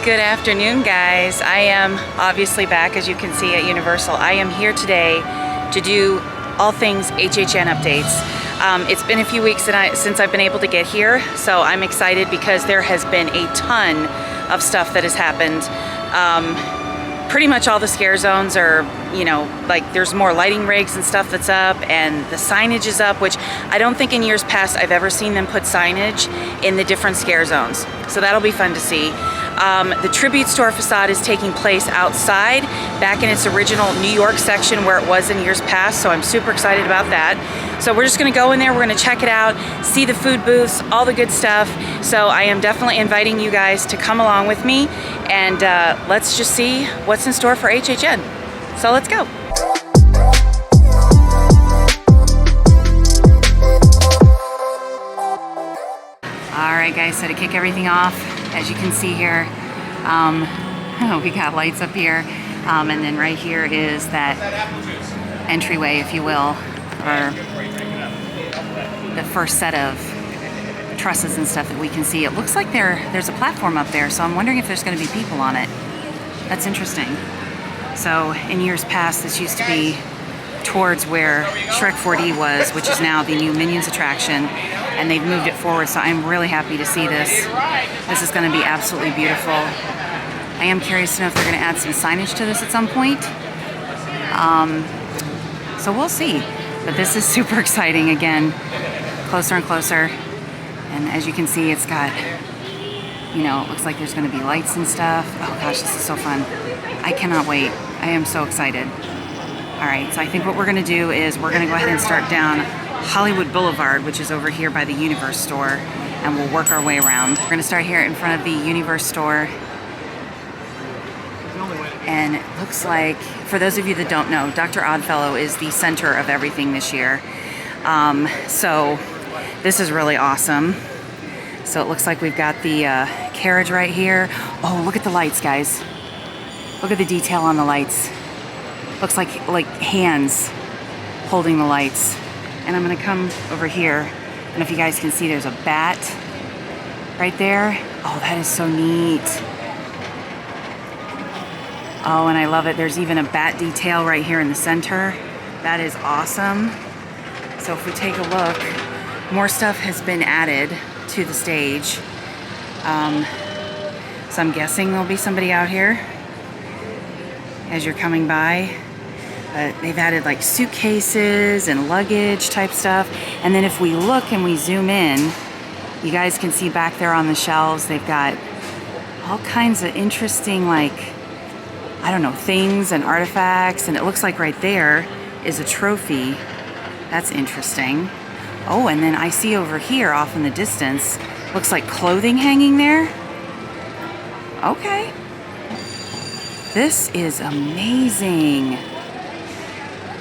Good afternoon, guys. I am obviously back, as you can see, at Universal. I am here today to do all things HHN updates. It's been a few weeks since I've been able to get here, so I'm excited because there has been a ton of stuff that has happened. Pretty much all the scare zones are, like there's more lighting rigs and stuff that's up, and the signage is up, which I don't think in years past I've ever seen them put signage in the different scare zones. So that'll be fun to see. The tribute store facade is taking place outside, back in its original New York section where it was in years past, so I'm super excited about that. So we're just gonna go in there, we're gonna check it out, see the food booths, all the good stuff. So I am definitely inviting you guys to come along with me, and let's just see what's in store for HHN. So let's go. All right, guys, so to kick everything off, as you can see here, we got lights up here, and then right here is that entryway, if you will, or the first set of trusses and stuff that we can see. It looks like there's a platform up there, so I'm wondering if there's going to be people on it. That's interesting. So in years past, this used to be towards where Shrek 4D was, which is now the new Minions attraction, and they've moved it forward, so I'm really happy to see this. This is going to be absolutely beautiful. I am curious to know if they're going to add some signage to this at some point. So we'll see. But this is super exciting. Again, closer and closer. And as you can see, it's got, it looks like there's going to be lights and stuff. Oh gosh, this is so fun. I cannot wait. I am so excited. All right, so I think what we're going to do is we're going to go ahead and start down Hollywood Boulevard, which is over here by the Universe store, and we'll work our way around. We're going to start here in front of the Universe store. And it looks like, for those of you that don't know, Dr. Oddfellow is the center of everything this year. So this is really awesome. So it looks like we've got the carriage right here. Oh, look at the lights, guys. Look at the detail on the lights. Looks like hands holding the lights. And I'm gonna come over here, and if you guys can see, there's a bat right there. Oh, that is so neat. Oh, and I love it. There's even a bat detail right here in the center. That is awesome. So if we take a look, more stuff has been added to the stage. So I'm guessing there'll be somebody out here as you're coming by. But they've added like suitcases and luggage type stuff. And then if we look and we zoom in, you guys can see back there on the shelves, they've got all kinds of interesting, things and artifacts. And it looks like right there is a trophy. That's interesting. Oh, and then I see over here off in the distance, looks like clothing hanging there. Okay. This is amazing.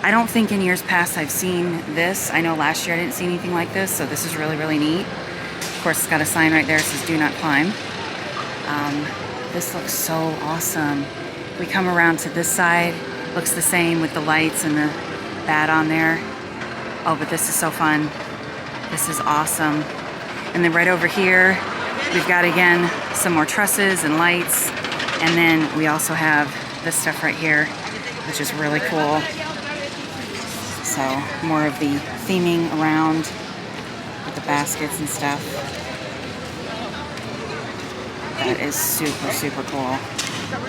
I don't think in years past I've seen this. I know last year I didn't see anything like this, so this is really, really neat. Of course, it's got a sign right there that says do not climb. This looks so awesome. We come around to this side, looks the same with the lights and the bat on there. Oh, but this is so fun. This is awesome. And then right over here, we've got, again, some more trusses and lights. And then we also have this stuff right here, which is really cool. So more of the theming around with the baskets and stuff. That is super, super cool.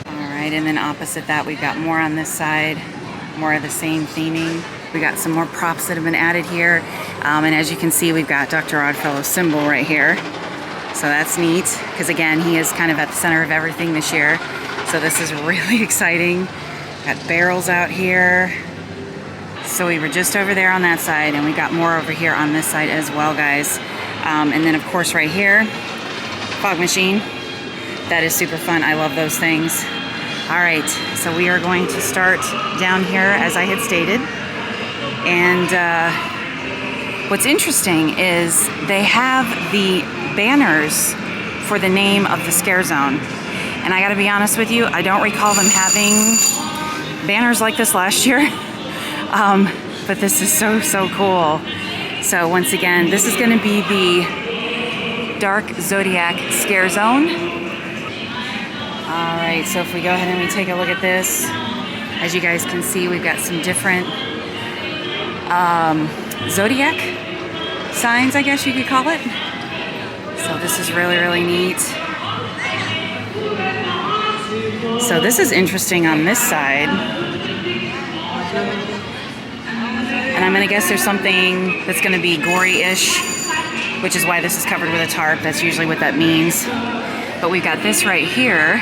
All right, and then opposite that, we've got more on this side, more of the same theming. We got some more props that have been added here. And as you can see, we've got Dr. Oddfellow's symbol right here. So that's neat, because again, he is kind of at the center of everything this year. So this is really exciting. Got barrels out here. So we were just over there on that side, and we got more over here on this side as well, guys. And then of course right here, fog machine. That is super fun. I love those things. All right, so we are going to start down here as I had stated. And what's interesting is they have the banners for the name of the scare zone. And I gotta be honest with you, I don't recall them having banners like this last year. But this is so, so cool. So once again, this is gonna be the Dark Zodiac Scare Zone. right, so if we go ahead and we take a look at this, as you guys can see, we've got some different zodiac signs, I guess you could call it. So this is really, really neat. So this is interesting on this side. And I'm gonna guess there's something that's gonna be gory-ish, which is why this is covered with a tarp. That's usually what that means. But we've got this right here,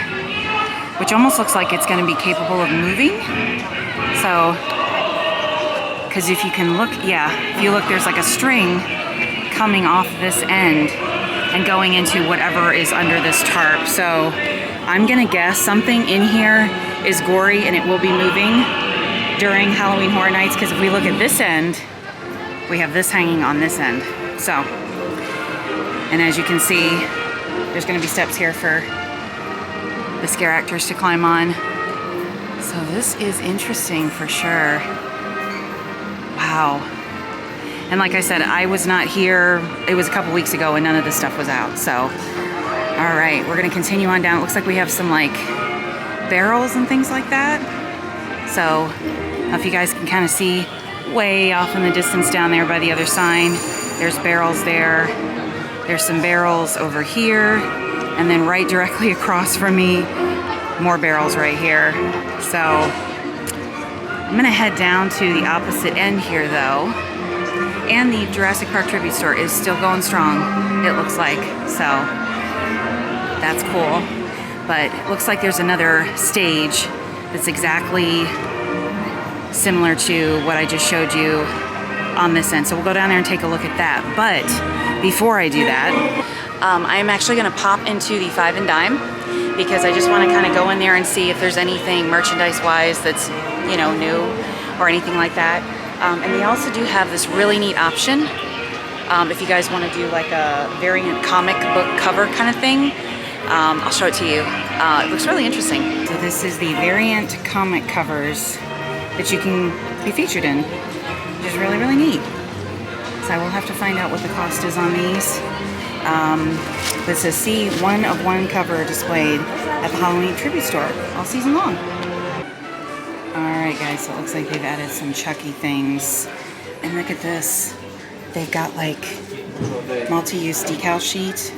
which almost looks like it's gonna be capable of moving. So, because if you can look, yeah, if you look, there's like a string coming off this end and going into whatever is under this tarp. So I'm gonna guess something in here is gory and it will be moving during Halloween Horror Nights, because if we look at this end, we have this hanging on this end. So, and as you can see, there's gonna be steps here for the scare actors to climb on. So this is interesting for sure. Wow. And like I said, I was not here, it was a couple weeks ago and none of this stuff was out. So, all right, we're gonna continue on down. It looks like we have some like barrels and things like that. So, if you guys can kind of see way off in the distance down there by the other sign, there's barrels there. There's some barrels over here, and then right directly across from me, more barrels right here. So I'm gonna head down to the opposite end here though. And the Jurassic Park tribute store is still going strong, it looks like. So that's cool. But it looks like there's another stage that's exactly similar to what I just showed you on this end. So we'll go down there and take a look at that. But before I do that, I'm actually gonna pop into the Five and Dime because I just wanna kind of go in there and see if there's anything merchandise-wise that's, you know, new or anything like that. And they also do have this really neat option. If you guys wanna do like a variant comic book cover kind of thing, I'll show it to you. It looks really interesting. So this is the variant comic covers that you can be featured in, which is really, really neat. So I will have to find out what the cost is on these. This says see one of one cover displayed at the Halloween tribute store all season long. All right, guys, so it looks like they've added some Chucky things. And look at this. They've got like multi-use decal sheet.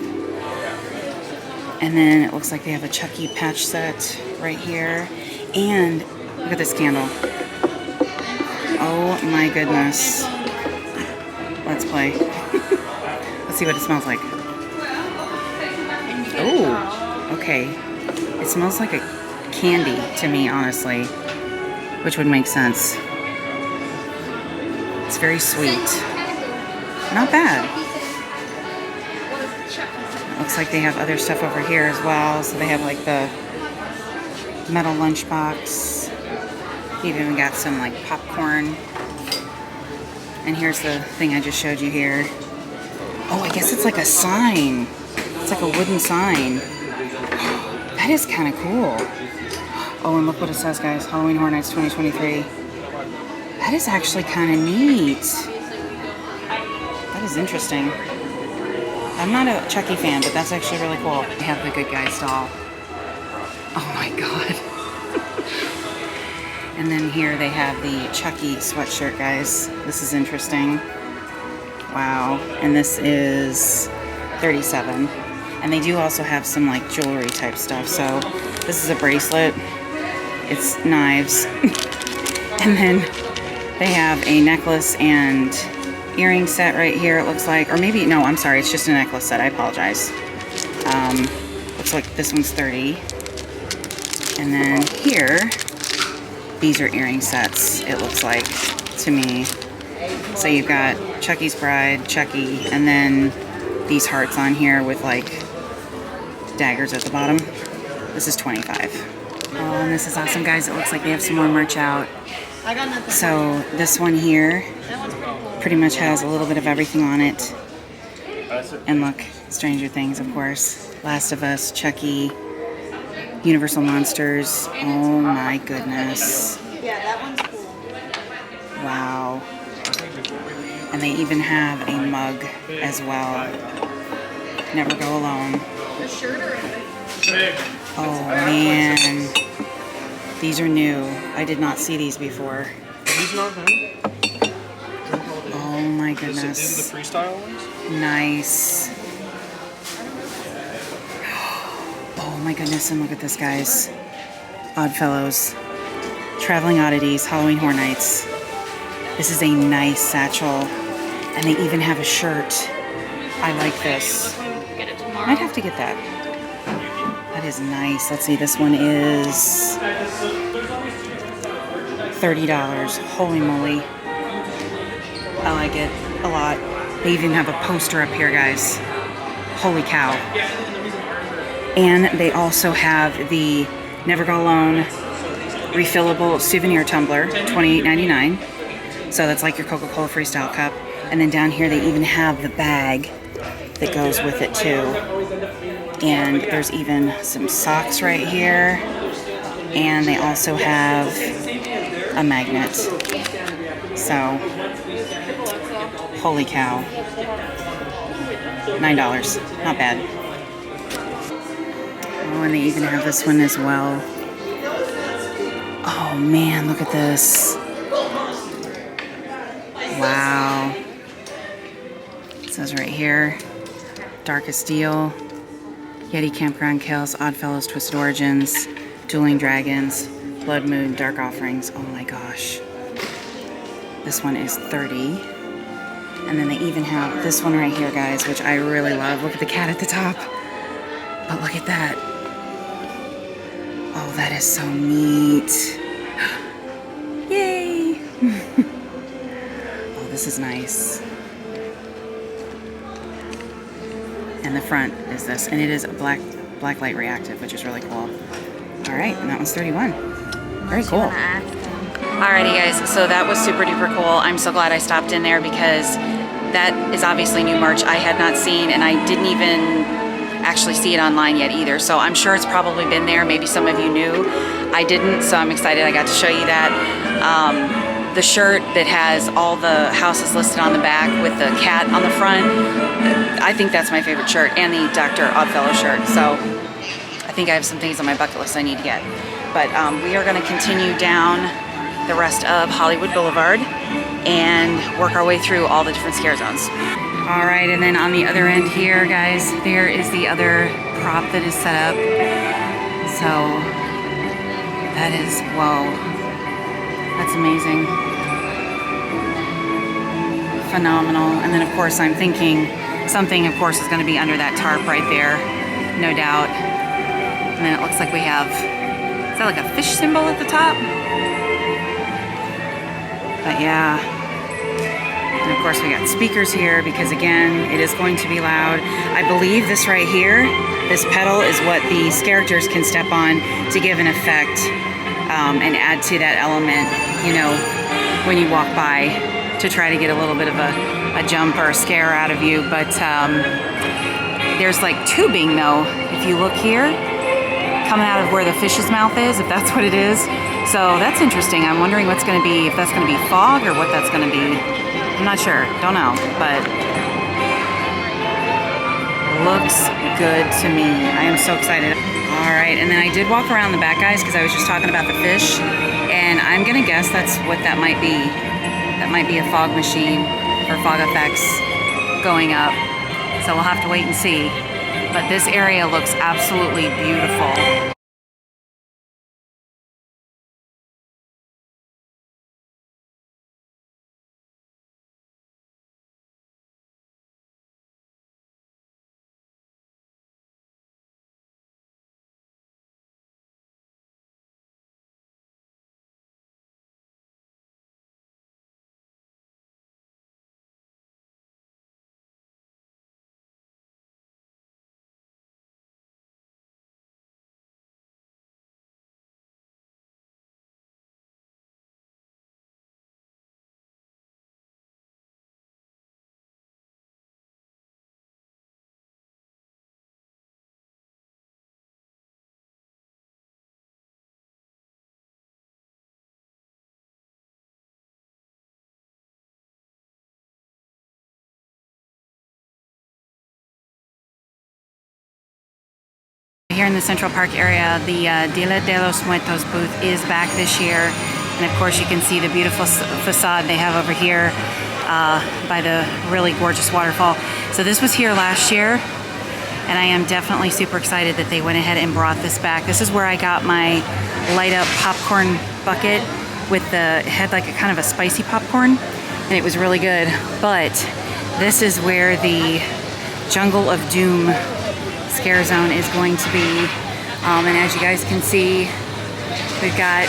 And then it looks like they have a Chucky patch set right here. And look at this candle. Oh my goodness. Let's play. Let's see what it smells like. Oh, okay. It smells like a candy to me, honestly, which would make sense. It's very sweet. Not bad. Looks like they have other stuff over here as well. So they have like the metal lunchbox. You've even got some like popcorn. And here's the thing I just showed you here. Oh, I guess it's like a sign. It's like a wooden sign. That is kind of cool. Oh, and look what it says, guys. Halloween Horror Nights 2023. That is actually kind of neat. That is interesting. I'm not a Chucky fan, but that's actually really cool. They have the Good Guys doll. Oh my god. And then here they have the Chucky sweatshirt, guys. This is interesting. Wow. And this is $37. And they do also have some like jewelry type stuff. So this is a bracelet. It's knives. And then they have a necklace and earring set right here, it looks like. Or maybe, no, I'm sorry. It's just a necklace set. I apologize. Looks like this one's $30. And then here, these are earring sets, it looks like to me. So you've got Chucky's Bride, Chucky, and then these hearts on here with like daggers at the bottom. This is $25. Oh, and this is awesome, guys. It looks like they have some more merch out. So this one here pretty much has a little bit of everything on it. And look, Stranger Things, of course. Last of Us, Chucky, Universal Monsters. Oh my goodness. Yeah, that one's cool. Wow. And they even have a mug as well. Never go alone. The shirt or anything? Oh man, these are new. I did not see these before. These not him? Oh my goodness. These are the freestyle ones? Nice. Oh my goodness, and look at this, guys. Oddfellows. Traveling Oddities, Halloween Horror Nights. This is a nice satchel. And they even have a shirt. I like this. I'd have to get that. That is nice. Let's see, this one is $30. Holy moly. I like it a lot. They even have a poster up here, guys. Holy cow. And they also have the Never Go Alone refillable souvenir tumbler, $28.99. So that's like your Coca-Cola Freestyle cup. And then down here they even have the bag that goes with it too. And there's even some socks right here. And they also have a magnet. So, holy cow. $9, not bad. Oh, and they even have this one as well. Oh man, look at this. Wow. It says right here, Darkest Deal, Yeti Campground Kills, Oddfellows, Twisted Origins, Dueling Dragons, Blood Moon, Dark Offerings. Oh my gosh. This one is $30. And then they even have this one right here, guys, which I really love. Look at the cat at the top. But look at that. Oh, that is so neat. Yay! Oh, this is nice. And the front is this, and it is a black light reactive, which is really cool. All right, and that one's 31. Very cool. Alrighty, guys, so that was super duper cool. I'm so glad I stopped in there because that is obviously new merch I had not seen, and I didn't even actually see it online yet either. So I'm sure it's probably been there. Maybe some of you knew. I didn't, so I'm excited I got to show you that. The shirt that has all the houses listed on the back with the cat on the front, I think that's my favorite shirt, and the Dr. Oddfellow shirt. So I think I have some things on my bucket list I need to get. But we are going to continue down the rest of Hollywood Boulevard and work our way through all the different scare zones. All right, and then on the other end here, guys, there is the other prop that is set up. So that is, whoa, that's amazing. Phenomenal. And then of course I'm thinking something of course is going to be under that tarp right there, no doubt. And then it looks like we have, is that like a fish symbol at the top? But yeah. And of course we got speakers here because again, it is going to be loud. I believe this right here, this pedal is what these characters can step on to give an effect and add to that element, you know, when you walk by to try to get a little bit of a jump or a scare out of you. But there's like tubing though, if you look here, coming out of where the fish's mouth is, if that's what it is. So that's interesting. I'm wondering what's going to be, if that's going to be fog or what that's going to be. I'm not sure, don't know, but looks good to me. I am so excited. All right, and then I did walk around the back, guys, because I was just talking about the fish, and I'm gonna guess that's what that might be. That might be a fog machine or fog effects going up. So we'll have to wait and see. But this area looks absolutely beautiful. Here in the Central Park area, the Dia de los Muertos booth is back this year. And of course you can see the beautiful facade they have over here by the really gorgeous waterfall. So this was here last year, and I am definitely super excited that they went ahead and brought this back. This is where I got my light up popcorn bucket with the, it had like a kind of a spicy popcorn, and it was really good. But this is where the Jungle of Doom scare zone is going to be. And as you guys can see, we've got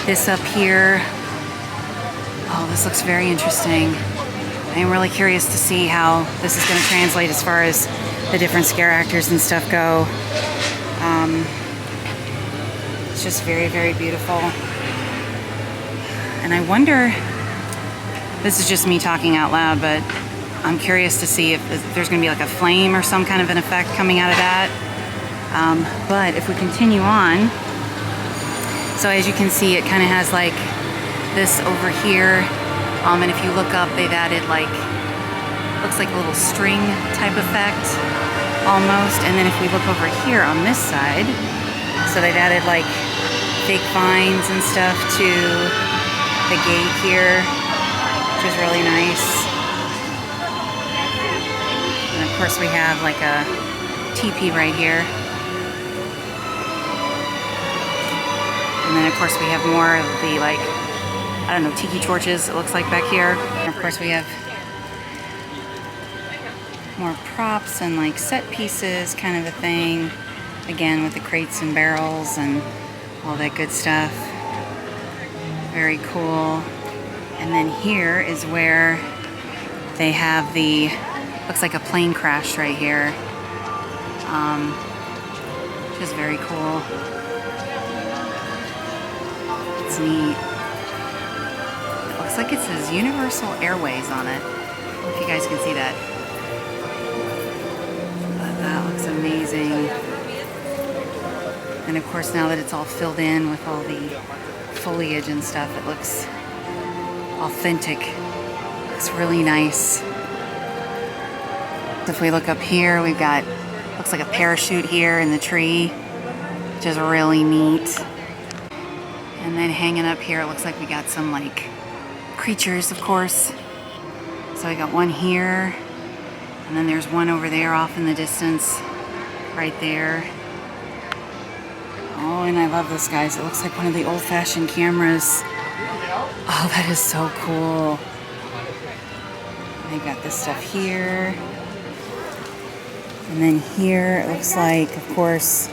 this up here. Oh, this looks very interesting. I am really curious to see how this is going to translate as far as the different scare actors and stuff go. It's just very, very beautiful. And I wonder, this is just me talking out loud, but I'm curious to see if there's going to be like a flame or some kind of an effect coming out of that. But if we continue on, so as you can see, it kind of has like this over here. And if you look up, they've added like, looks like a little string type effect almost. And then if we look over here on this side, so they've added like fake vines and stuff to the gate here, which is really nice. And of course we have like a teepee right here. And then of course we have more of the like, I don't know, tiki torches it looks like back here. And of course we have more props and like set pieces kind of a thing. Again with the crates and barrels and all that good stuff. Very cool. And then here is where they have the, looks like a plane crash right here. Which is very cool. It's neat. It looks like it says Universal Airways on it. I don't know if you guys can see that. But that looks amazing. And of course now that it's all filled in with all the foliage and stuff, it looks authentic. It looks really nice. If we look up here, we've got, looks like a parachute here in the tree, which is really neat. And then hanging up here, it looks like we got some like creatures, of course. So we got one here, and then there's one over there off in the distance, right there. Oh, and I love this, guys. It looks like one of the old-fashioned cameras. Oh, that is so cool. They've got this stuff here. And then here, it looks like, of course,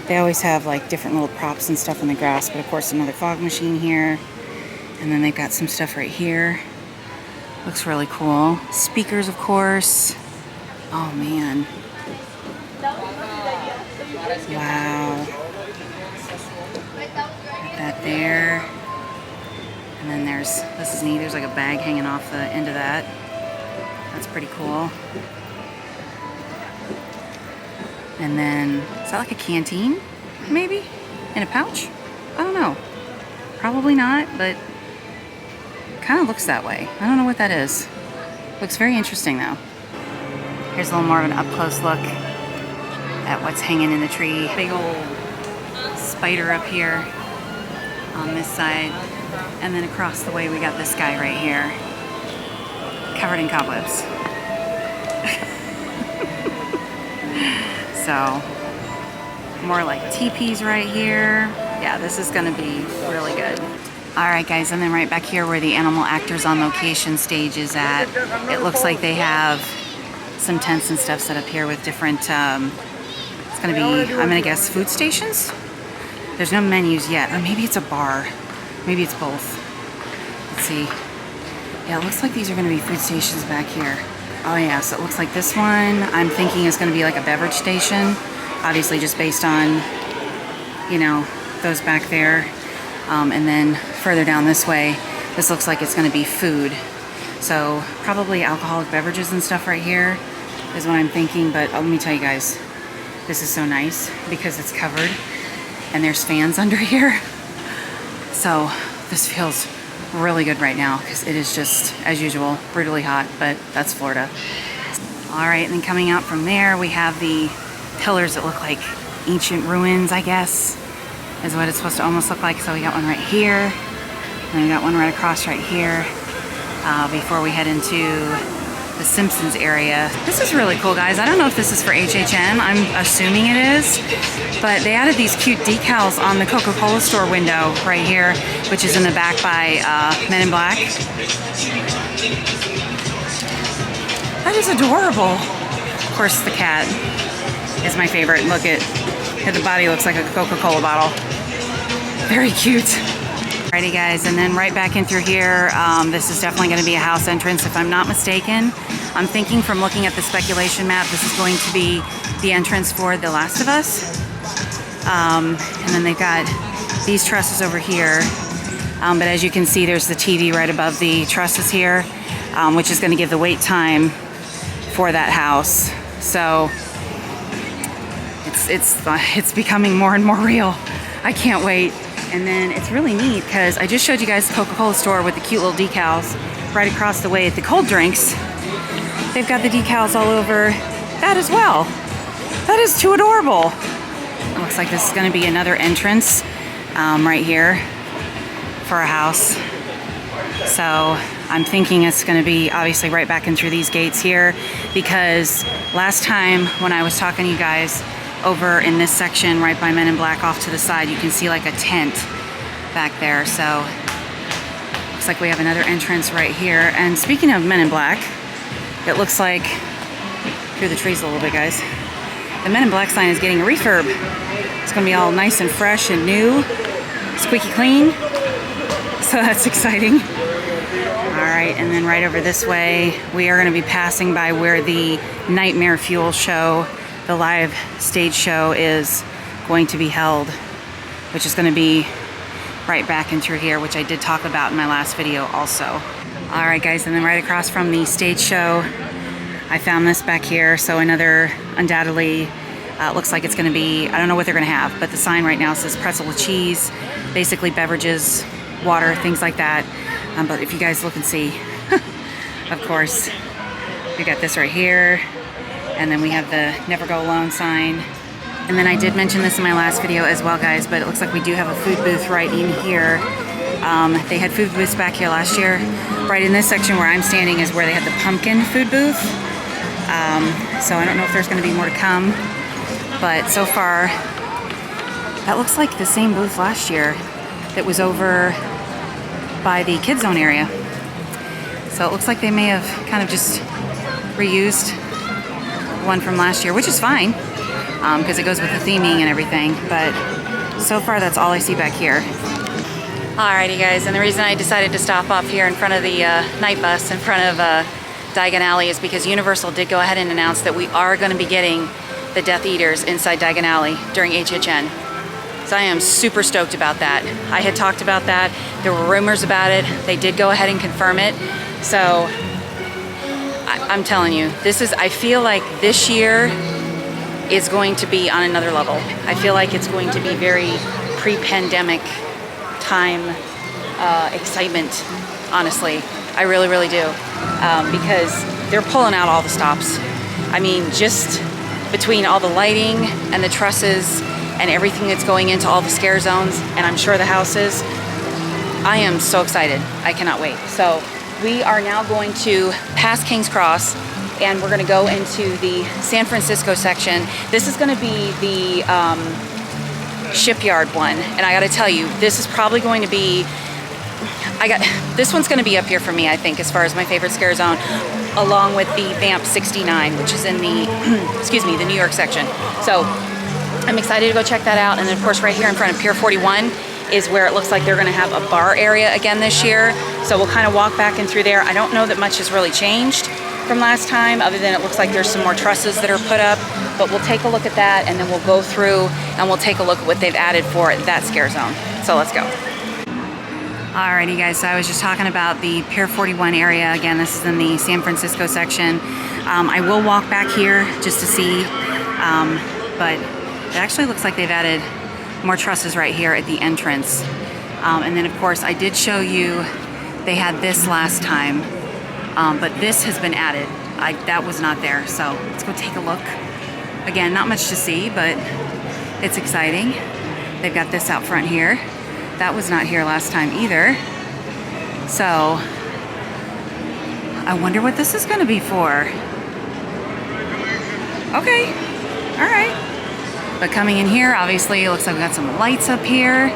they always have like different little props and stuff in the grass, but of course another fog machine here. And then they've got some stuff right here. Looks really cool. Speakers, of course. Oh, man. Wow. Got that there. And then there's, this is neat, there's like a bag hanging off the end of that. That's pretty cool. And then, is that like a canteen, maybe? In a pouch? I don't know. Probably not, but kind of looks that way. I don't know what that is. Looks very interesting though. Here's a little more of an up-close look at what's hanging in the tree. Big old spider up here on this side. And then across the way we got this guy right here, covered in cobwebs. So, more like teepees right here. Yeah, this is gonna be really good. All right, guys, and then right back here where the Animal Actors on Location stage is at, it looks like they have some tents and stuff set up here with different, it's gonna be, I'm gonna guess, food stations? There's no menus yet, or maybe it's a bar. Maybe it's both. Let's see. Yeah, it looks like these are gonna be food stations back here. Oh yeah, so it looks like this one, I'm thinking is gonna be like a beverage station. Obviously just based on, you know, those back there. And then further down this way, this looks like it's gonna be food. So probably alcoholic beverages and stuff right here is what I'm thinking, but let me tell you guys, this is so nice because it's covered and there's fans under here. So this feels really good right now because it is just, as usual, brutally hot, but that's Florida. All right, and then coming out from there, we have the pillars that look like ancient ruins, I guess, is what it's supposed to almost look like. So we got one right here, and we got one right across right here before we head into the Simpsons area. This is really cool, guys. I don't know if this is for HHN. I'm assuming it is, but they added these cute decals on the Coca-Cola store window right here, which is in the back by Men in Black. That is adorable. Of course, the cat is my favorite. Look at the body, looks like a Coca-Cola bottle. Very cute. Alrighty, guys, and then right back in through here, this is definitely going to be a house entrance if I'm not mistaken. I'm thinking from looking at the speculation map, this is going to be the entrance for The Last of Us. And then they've got these trusses over here. But as you can see, there's the TV right above the trusses here, which is going to give the wait time for that house. So it's becoming more and more real. I can't wait. And then it's really neat because I just showed you guys the Coca-Cola store with the cute little decals right across the way at the cold drinks. They've got the decals all over that as well. That is too adorable. It looks like this is going to be another entrance right here for a house. So I'm thinking it's going to be obviously right back in through these gates here, because last time when I was talking to you guys over in this section right by Men in Black off to the side, you can see like a tent back there. So looks like we have another entrance right here. And speaking of Men in Black, it looks like, through the trees a little bit, guys, the Men in Black sign is getting a refurb. It's going to be all nice and fresh and new, squeaky clean. So that's exciting. All right, and then right over this way, we are going to be passing by where the Nightmare Fuel show, the live stage show, is going to be held, which is going to be right back in through here, which I did talk about in my last video also. All right, guys, and then right across from the stage show, I found this back here. So another, undoubtedly, looks like it's going to be, I don't know what they're going to have, but the sign right now says pretzel with cheese, basically beverages, water, things like that. But if you guys look and see, of course, we got this right here. And then we have the Never Go Alone sign. And then I did mention this in my last video as well, guys, but it looks like we do have a food booth right in here. They had food booths back here last year. Right in this section where I'm standing is where they had the pumpkin food booth. So I don't know if there's going to be more to come. But so far, that looks like the same booth last year that was over by the Kids Zone area. So it looks like they may have kind of just reused one from last year, which is fine because it goes with the theming and everything. But so far, that's all I see back here. Alrighty, guys, and the reason I decided to stop off here in front of the night bus in front of Diagon Alley is because Universal did go ahead and announce that we are going to be getting the Death Eaters inside Diagon Alley during HHN. So I am super stoked about that. I had talked about that. There were rumors about it. They did go ahead and confirm it. So I'm telling you, I feel like this year is going to be on another level. I feel like it's going to be very pre-pandemic time excitement, honestly. I really, really do. Because they're pulling out all the stops. I mean, just between all the lighting and the trusses and everything that's going into all the scare zones, and I'm sure the houses, I am so excited. I cannot wait. So we are now going to pass King's Cross, and we're going to go into the San Francisco section. This is going to be the shipyard one, and I got to tell you, this is probably going to be, this one's going to be up here for me, I think, as far as my favorite scare zone, along with the Vamp 69, which is in the, excuse me, the New York section. So I'm excited to go check that out. And then of course right here in front of Pier 41 is where it looks like they're gonna have a bar area again this year. So we'll kind of walk back in through there. I don't know that much has really changed from last time, other than it looks like there's some more trusses that are put up, but we'll take a look at that, and then we'll go through and we'll take a look at what they've added for that scare zone. So let's go. Alrighty, guys, so I was just talking about the Pier 41 area. Again, this is in the San Francisco section. I will walk back here just to see, but it actually looks like they've added more trusses right here at the entrance. And then of course I did show you they had this last time, but this has been added. That was not there, so let's go take a look. Again, not much to see, but It's exciting. They've got this out front here. That was not here last time either. So I wonder what this is going to be for. Okay, all right. But coming in here, obviously, it looks like we got some lights up here.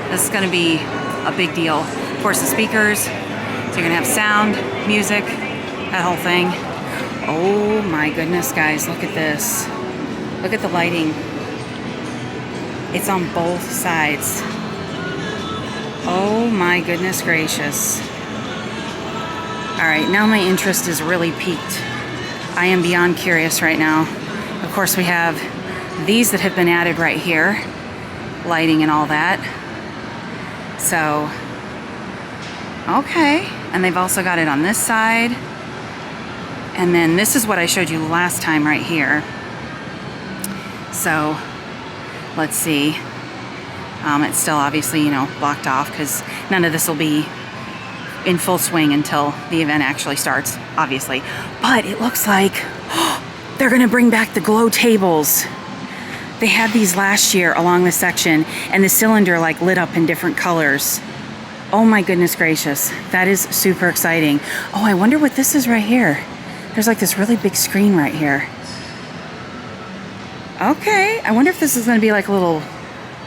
This is going to be a big deal. Of course, the speakers. So you're going to have sound, music, that whole thing. Oh my goodness, guys, look at this. Look at the lighting. It's on both sides. Oh my goodness gracious. All right, now my interest is really piqued. I am beyond curious right now. Of course, we have these that have been added right here, lighting and all that. So, okay. And they've also got it on this side. And then this is what I showed you last time right here. So, let's see. It's still obviously, you know, blocked off because none of this will be in full swing until the event actually starts, obviously. But it looks like they're gonna bring back the glow tables. They had these last year along the section and the cylinder like lit up in different colors. Oh my goodness gracious, that is super exciting. Oh, I wonder what this is right here. There's like this really big screen right here. Okay, I wonder if this is gonna be like a little,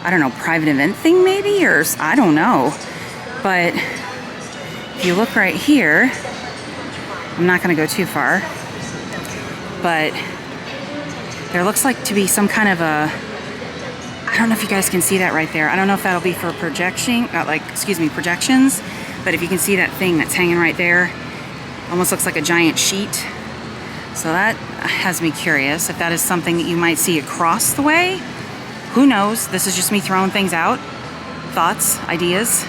I don't know, private event thing maybe, or I don't know. But if you look right here, I'm not gonna go too far, but there looks like to be some kind of a, I don't know if you guys can see that right there. I don't know if that'll be for projections, but if you can see that thing that's hanging right there, almost looks like a giant sheet. So that has me curious if that is something that you might see across the way. Who knows? This is just me throwing things out. Thoughts, ideas.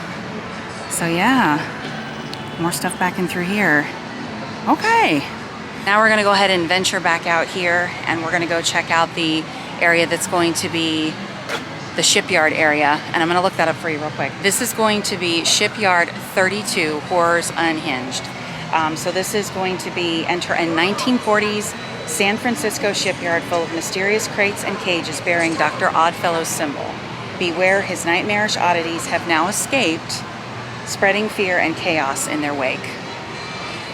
So yeah, more stuff back in through here. Okay. Now we're gonna go ahead and venture back out here and we're gonna go check out the area that's going to be the shipyard area. And I'm gonna look that up for you real quick. This is going to be Shipyard 32, Horrors Unhinged. So this is going to be enter a 1940s San Francisco shipyard full of mysterious crates and cages bearing Dr. Oddfellow's symbol. Beware, his nightmarish oddities have now escaped, spreading fear and chaos in their wake.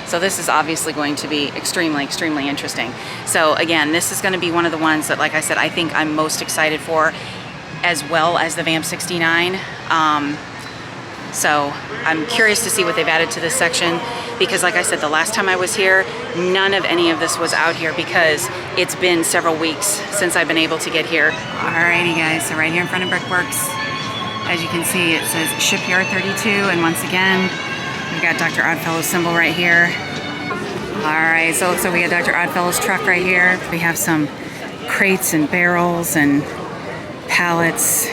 So this is obviously going to be extremely, extremely interesting. So again, this is going to be one of the ones that, like I said, I think I'm most excited for, as well as the Vamp 69. So I'm curious to see what they've added to this section because, like I said, the last time I was here, none of any of this was out here because it's been several weeks since I've been able to get here. Alrighty guys, so right here in front of Brickworks, as you can see, it says Shipyard 32, and once again, we've got Dr. Oddfellow's symbol right here. Alright, so it looks like we got Dr. Oddfellow's truck right here. We have some crates and barrels and pallets.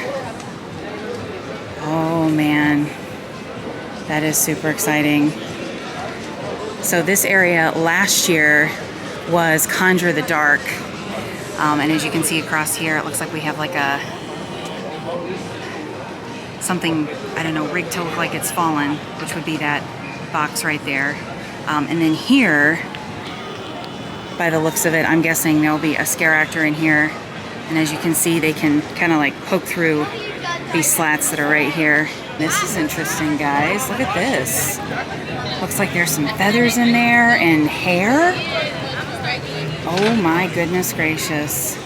Oh man. That is super exciting. So this area last year was Conjure the Dark. And as you can see across here, it looks like we have like a, something, I don't know, rigged to look like it's fallen, which would be that box right there. And then here, by the looks of it, I'm guessing there'll be a scare actor in here. And as you can see, they can kind of like poke through these slats that are right here. This is interesting, guys. Look at this. Looks like there's some feathers in there and hair. Oh my goodness gracious.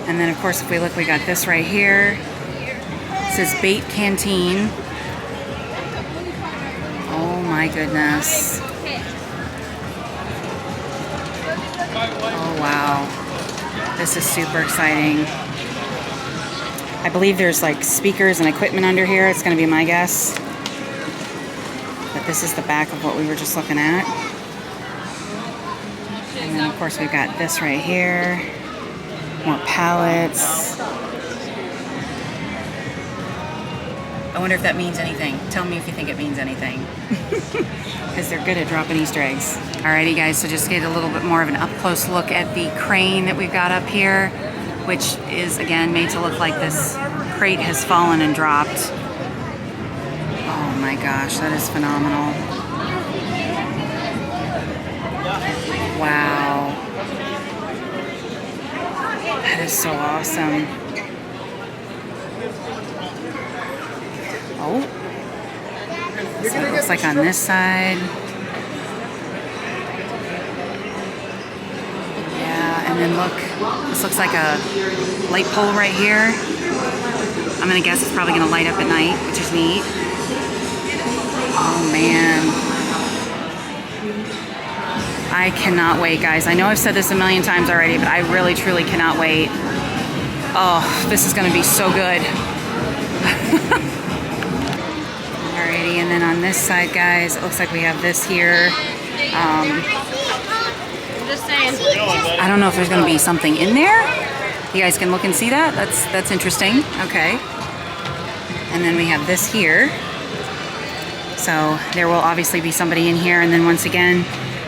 And then of course, if we look, we got this right here. It says Bait Canteen. Oh my goodness. Oh wow. This is super exciting. I believe there's like speakers and equipment under here. It's going to be my guess. But this is the back of what we were just looking at. And then of course we've got this right here. More pallets. I wonder if that means anything. Tell me if you think it means anything. Because they're good at dropping Easter eggs. Alrighty guys, so just get a little bit more of an up close look at the crane that we've got up here, which is again made to look like this crate has fallen and dropped. Oh my gosh, that is phenomenal. Wow. That is so awesome. out. So it looks like on this side. Yeah, and then look, this looks like a light pole right here. I'm gonna guess it's probably gonna light up at night, which is neat. Oh man. I cannot wait, guys. I know I've said this a million times already, but I really, truly cannot wait. Oh, this is gonna be so good. Alrighty, and then on this side, guys, it looks like we have this here. I'm just saying. I don't know if there's gonna be something in there. You guys can look and see that. That's interesting. Okay. And then we have this here. So there will obviously be somebody in here. And then once again,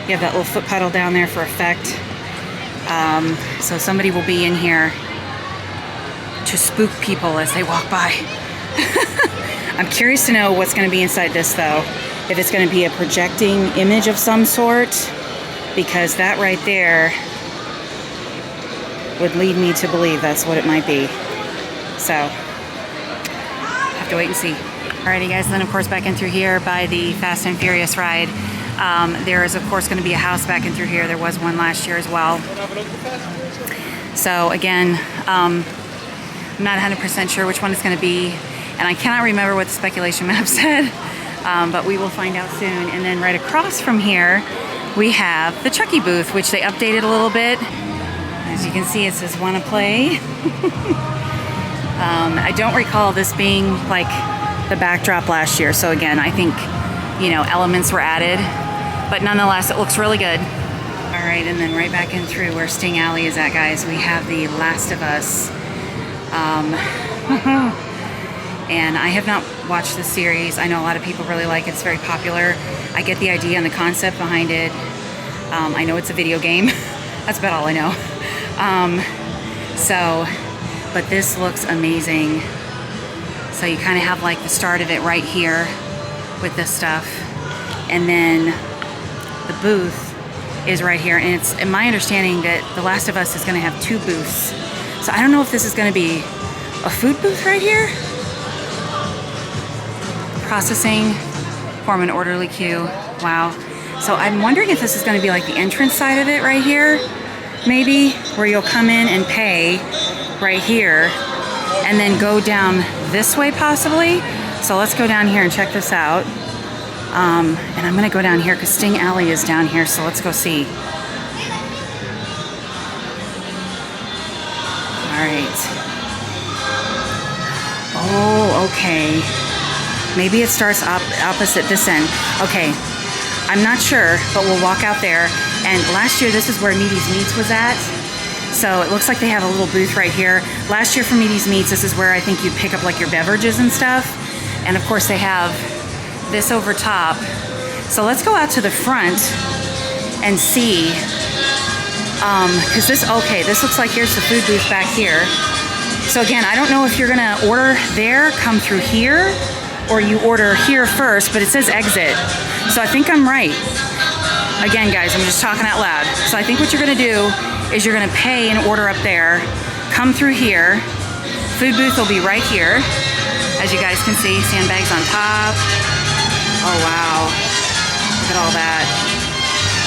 you have that little foot pedal down there for effect. So somebody will be in here to spook people as they walk by. I'm curious to know what's going to be inside this, though. If it's going to be a projecting image of some sort, because that right there would lead me to believe that's what it might be. So, have to wait and see. Alrighty, guys, and then of course back in through here by the Fast and Furious ride. There is of course going to be a house back in through here. There was one last year as well. So again, I'm not 100% sure which one it's going to be, and I cannot remember what the speculation map said, but we will find out soon. And then right across from here, we have the Chucky booth, which they updated a little bit. As you can see, it says "Wanna play?" I don't recall this being like the backdrop last year, so again, I think, you know, elements were added, but nonetheless, it looks really good. All right, and then right back in through where Sting Alley is at, guys, we have The Last of Us. And I have not watched the series. I know a lot of people really like it. It's very popular. I get the idea and the concept behind it. I know it's a video game. That's about all I know. But this looks amazing. So you kind of have like the start of it right here with this stuff. And then the booth is right here. And it's in my understanding that The Last of Us is going to have 2 booths. So I don't know if this is going to be a food booth right here. Processing, form an orderly queue. Wow. So I'm wondering if this is going to be like the entrance side of it right here, maybe, where you'll come in and pay right here and then go down this way possibly. So let's go down here and check this out. And I'm going to go down here because Sting Alley is down here, so let's go see. All right. Oh, okay. Maybe it starts opposite this end. Okay, I'm not sure, but we'll walk out there. And last year, this is where Meaty's Meats was at. So it looks like they have a little booth right here. Last year for Meaty's Meats, this is where I think you pick up like your beverages and stuff. And of course they have this over top. So let's go out to the front and see. Cause this looks like here's the food booth back here. So again, I don't know if you're gonna order there, come through here, or you order here first, but it says exit. So I think I'm right. Again, guys, I'm just talking out loud. So I think what you're gonna do is you're gonna pay and order up there, come through here. Food booth will be right here. As you guys can see, sandbags on top. Oh, wow. Look at all that.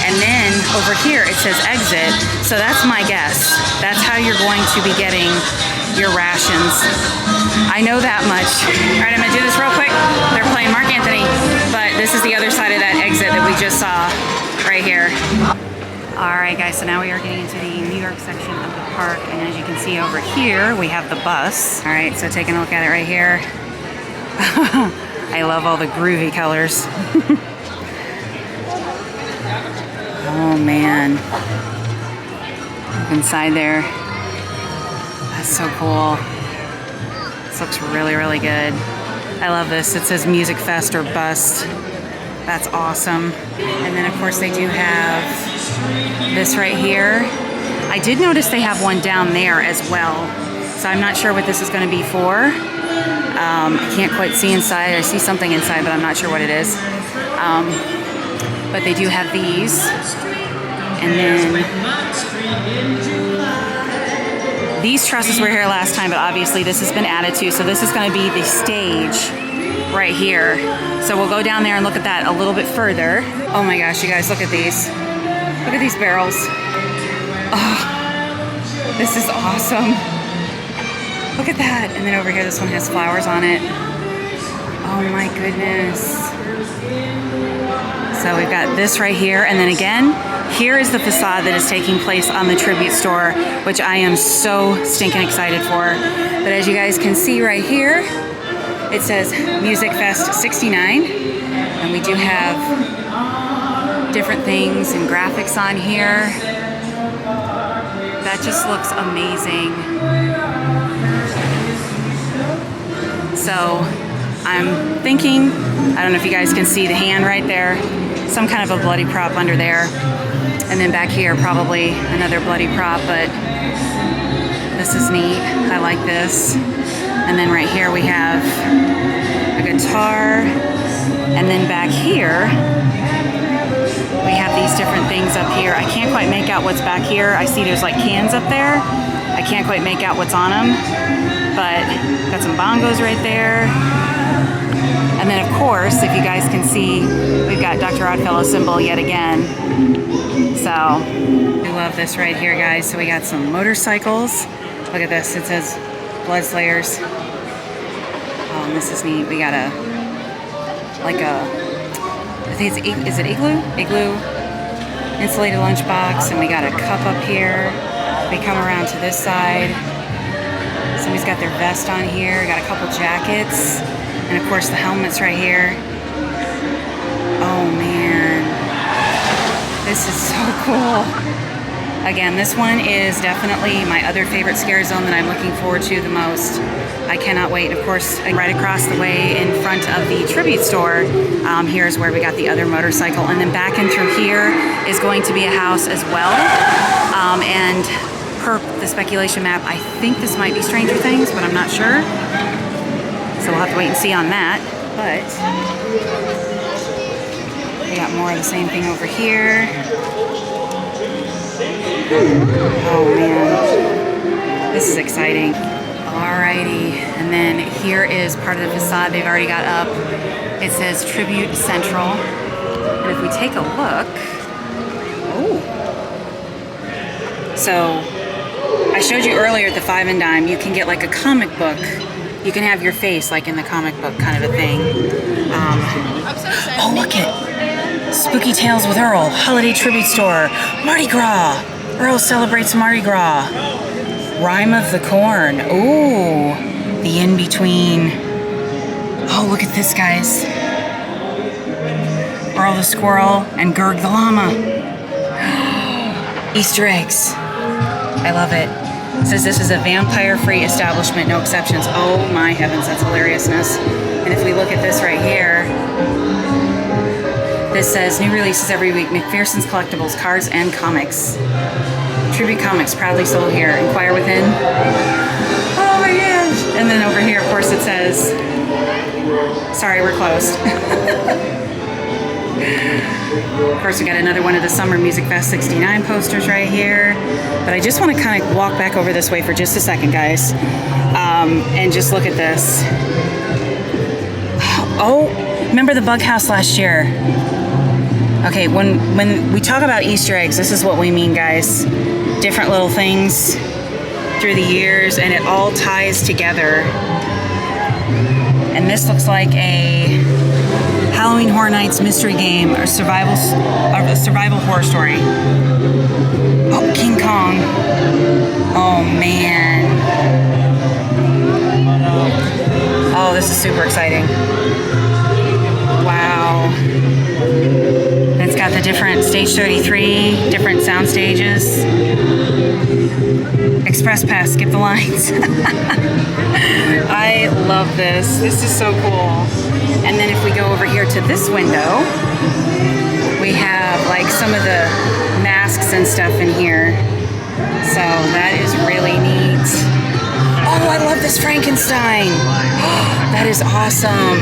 And then over here, it says exit. So that's my guess. That's how you're going to be getting your rations. I know that much. All right, I'm gonna do this real quick. They're playing Mark Anthony, but this is the other side of that exit that we just saw right here. All right, guys, so now we are getting into the New York section of the park, and as you can see over here, we have the bus. All right, so taking a look at it right here. I love all the groovy colors. Oh, man. Look inside there. That's so cool. This looks really, really good. I love this. It says Music Fest or Bust. That's awesome. And then, of course, they do have this right here. I did notice they have one down there as well. So I'm not sure what this is going to be for. I can't quite see inside. I see something inside, but I'm not sure what it is. But they do have these. And then these trusses were here last time, but obviously this has been added to. So this is going to be the stage right here. So we'll go down there and look at that a little bit further. Oh my gosh, you guys, look at these. Look at these barrels. Oh, this is awesome. Look at that. And then over here, this one has flowers on it. Oh my goodness. So we've got this right here. And then again, here is the facade that is taking place on the Tribute Store, which I am so stinking excited for. But as you guys can see right here, it says Music Fest 69. And we do have different things and graphics on here. That just looks amazing. So I'm thinking, I don't know if you guys can see the hand right there, some kind of a bloody prop under there. And then back here, probably another bloody prop, but this is neat. I like this. And then right here we have a guitar. And then back here, we have these different things up here. I can't quite make out what's back here. I see there's like cans up there. I can't quite make out what's on them, but got some bongos right there. And then of course, if you guys can see, we've got Dr. Oddfellow symbol yet again. So, we love this right here, guys. So we got some motorcycles. Look at this, it says Blood Slayers. Oh, and this is neat. We got I think it's, is it Igloo? Igloo insulated lunchbox, and we got a cup up here. We come around to this side. Somebody's got their vest on here. Got a couple jackets, and of course the helmets right here. Oh man, this is so cool. Again, this one is definitely my other favorite scare zone that I'm looking forward to the most. I cannot wait. Of course, right across the way in front of the Tribute Store, here's where we got the other motorcycle. And then back in through here is going to be a house as well. And per the speculation map, I think this might be Stranger Things, but I'm not sure. So we'll have to wait and see on that. But we got more of the same thing over here. Oh man, this is exciting. Alrighty, and then here is part of the facade they've already got up. It says Tribute Central. And if we take a look, oh. So, I showed you earlier at the 5 and Dime, you can get like a comic book. You can have your face like in the comic book kind of a thing. Oh, look it. Spooky Tales with Earl, Holiday Tribute Store, Mardi Gras. Earl celebrates Mardi Gras. Rhyme of the Corn. Ooh, the in-between. Oh, look at this, guys. Earl the Squirrel and Gerg the Llama. Easter eggs. I love it. It says this is a vampire-free establishment, no exceptions. Oh my heavens, that's hilariousness. And if we look at this right here, this says new releases every week, McPherson's Collectibles, cards and comics. Tribute Comics, proudly sold here. Inquire within. Oh my gosh. And then over here, of course, it says, sorry, we're closed. Of course, we got another one of the Summer Music Fest 69 posters right here. But I just want to kind of walk back over this way for just a second, guys. And just look at this. Oh, remember the Bug House last year? Okay, when we talk about Easter eggs, this is what we mean, guys. Different little things through the years, and it all ties together. And this looks like a Halloween Horror Nights mystery game or survival horror story. Oh, King Kong. Oh man. Oh, this is super exciting. Wow. It's got the different Stage 33, different sound stages. Express Pass, skip the lines. I love this. This is so cool. And then if we go over here to this window, we have like some of the masks and stuff in here. So that is really neat. Oh, I love this Frankenstein. That is awesome.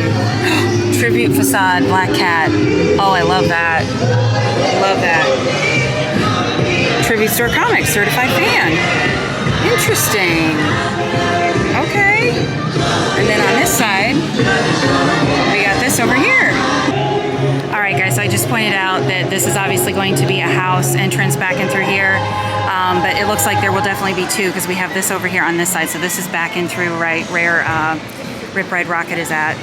Tribute facade, Black Cat. Oh, I love that. Love that. Tribute Store Comics, certified fan. Interesting. Okay. And then on this side, This is obviously going to be a house entrance back in through here, but it looks like there will definitely be two because we have this over here on this side. So this is back in through right where Rip Ride Rocket is at.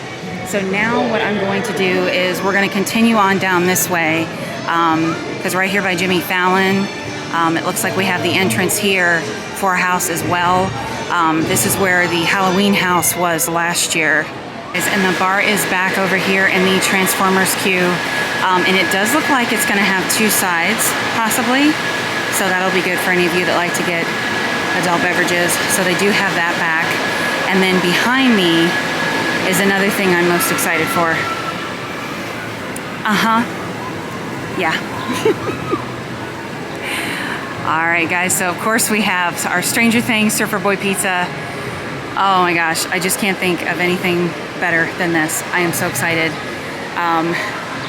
So now what I'm going to do is we're going to continue on down this way because right here by Jimmy Fallon, it looks like we have the entrance here for a house as well. This is where the Halloween house was last year. And the bar is back over here in the Transformers queue. And it does look like it's going to have two sides, possibly. So that'll be good for any of you that like to get adult beverages. So they do have that back. And then behind me is another thing I'm most excited for. Yeah. All right, guys. So, of course, we have our Stranger Things Surfer Boy Pizza. Oh, my gosh. I just can't think of anything better than this. I am so excited.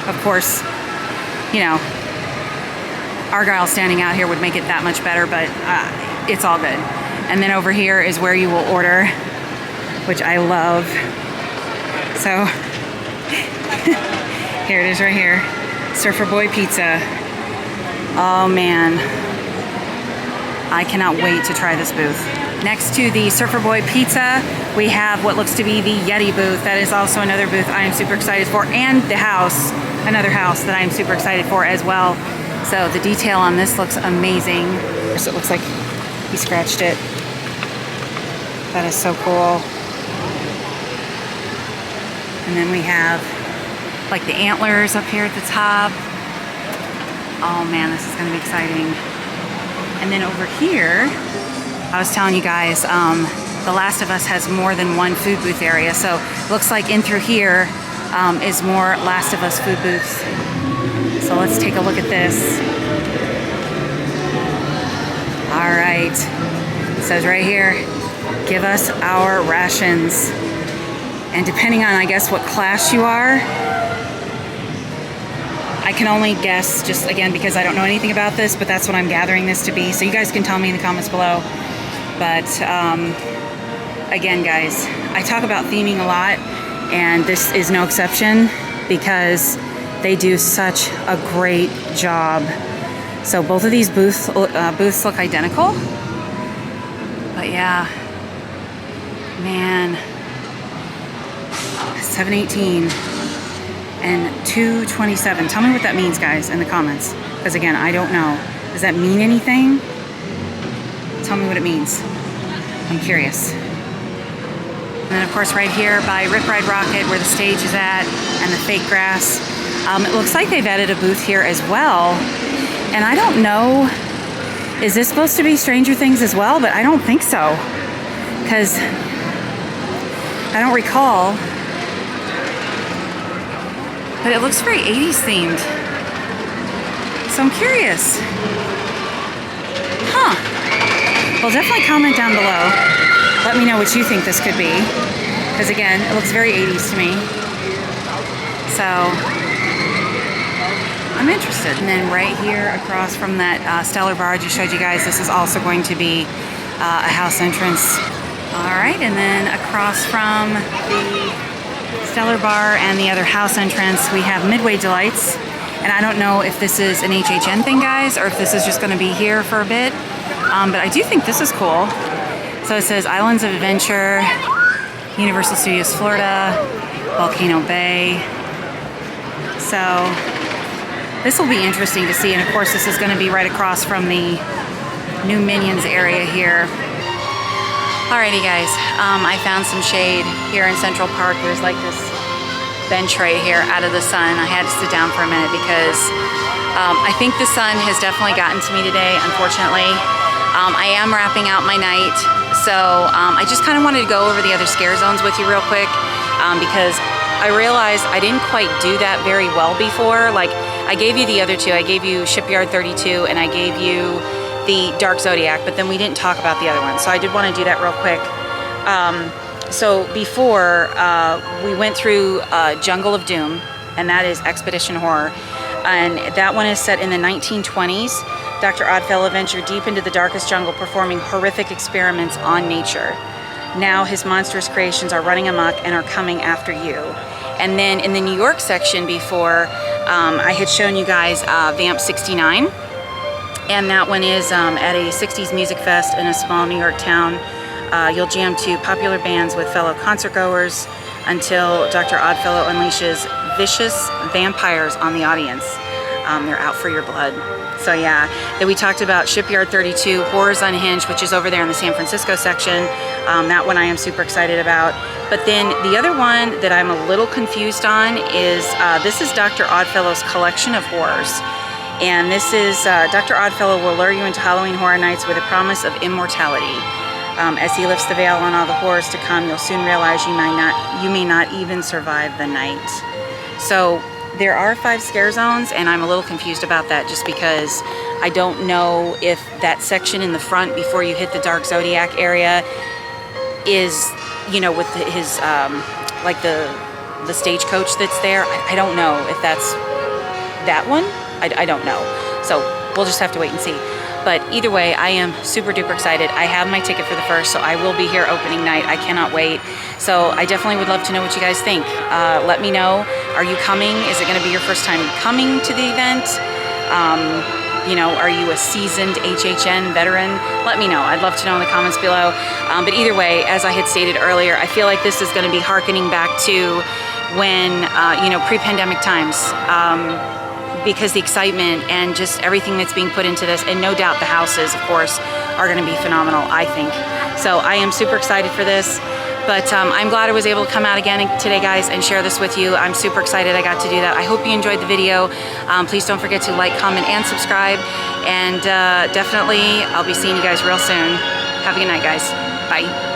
Of course, you know, Argyle standing out here would make it that much better, but it's all good. And then over here is where you will order, which I love. So, here it is right here. Surfer Boy Pizza. Oh, man. I cannot wait to try this booth. Next to the Surfer Boy Pizza, we have what looks to be the Yeti booth. That is also another booth I am super excited for. And the house, another house that I am super excited for as well. So the detail on this looks amazing. So it looks like he scratched it. That is so cool. And then we have like the antlers up here at the top. Oh man, this is gonna be exciting. And then over here, I was telling you guys, The Last of Us has more than one food booth area. So looks like in through here is more Last of Us food booths. So let's take a look at this. All right, it says right here, give us our rations. And depending on, I guess, what class you are, I can only guess, just again, because I don't know anything about this, but that's what I'm gathering this to be. So you guys can tell me in the comments below. But again, guys, I talk about theming a lot, and this is no exception because they do such a great job. So both of these booths look identical. But yeah, man, 718 and 227. Tell me what that means, guys, in the comments. Because again, I don't know. Does that mean anything? Tell me what it means. I'm curious. And then of course right here by Rip Ride Rocket where the stage is at and the fake grass. It looks like they've added a booth here as well. And I don't know, is this supposed to be Stranger Things as well? But I don't think so. Because I don't recall. But it looks very 80s themed. So I'm curious. Huh. Well, definitely comment down below. Let me know what you think this could be. Because again, it looks very 80s to me. So, I'm interested. And then right here across from that Stellar Bar I just showed you guys, this is also going to be a house entrance. All right, and then across from the Stellar Bar and the other house entrance, we have Midway Delights. And I don't know if this is an HHN thing, guys, or if this is just going to be here for a bit. But I do think this is cool. So it says Islands of Adventure, Universal Studios Florida, Volcano Bay. So this will be interesting to see. And of course, this is going to be right across from the new Minions area here. Alrighty, guys. I found some shade here in Central Park. There's like this bench right here out of the sun. I had to sit down for a minute because I think the sun has definitely gotten to me today, unfortunately. I am wrapping out my night, so I just kind of wanted to go over the other scare zones with you real quick because I realized I didn't quite do that very well before. Like, I gave you the other two. I gave you Shipyard 32 and I gave you the Dark Zodiac, but then we didn't talk about the other one. So I did want to do that real quick. So before, we went through Jungle of Doom, and that is Expedition Horror. And that one is set in the 1920s. Dr. Oddfellow ventured deep into the darkest jungle, performing horrific experiments on nature. Now his monstrous creations are running amok and are coming after you. And then in the New York section before, I had shown you guys Vamp 69, and that one is at a 60s music fest in a small New York town. You'll jam to popular bands with fellow concertgoers until Dr. Oddfellow unleashes vicious vampires on the audience. They're out for your blood. So yeah, then we talked about Shipyard 32, Horrors Unhinged, which is over there in the San Francisco section. That one I am super excited about. But then the other one that I'm a little confused on is, this is Dr. Oddfellow's collection of horrors. And this is, Dr. Oddfellow will lure you into Halloween Horror Nights with a promise of immortality. As he lifts the veil on all the horrors to come, you'll soon realize you may not even survive the night. So there are 5 scare zones, and I'm a little confused about that just because I don't know if that section in the front before you hit the Dark Zodiac area is, you know, with his, like the stagecoach that's there. I don't know if that's that one. I don't know. So we'll just have to wait and see. But either way, I am super duper excited. I have my ticket for the 1st, so I will be here opening night. I cannot wait. So I definitely would love to know what you guys think. Let me know. Are you coming? Is it going to be your first time coming to the event? You know, are you a seasoned HHN veteran? Let me know. I'd love to know in the comments below. But either way, as I had stated earlier, I feel like this is going to be hearkening back to when, you know, pre-pandemic times. Because the excitement and just everything that's being put into this, and no doubt the houses, of course, are going to be phenomenal, I think. So I am super excited for this, but I'm glad I was able to come out again today, guys, and share this with you. I'm super excited I got to do that. I hope you enjoyed the video. Please don't forget to like, comment, and subscribe, and definitely I'll be seeing you guys real soon. Have a good night, guys. Bye.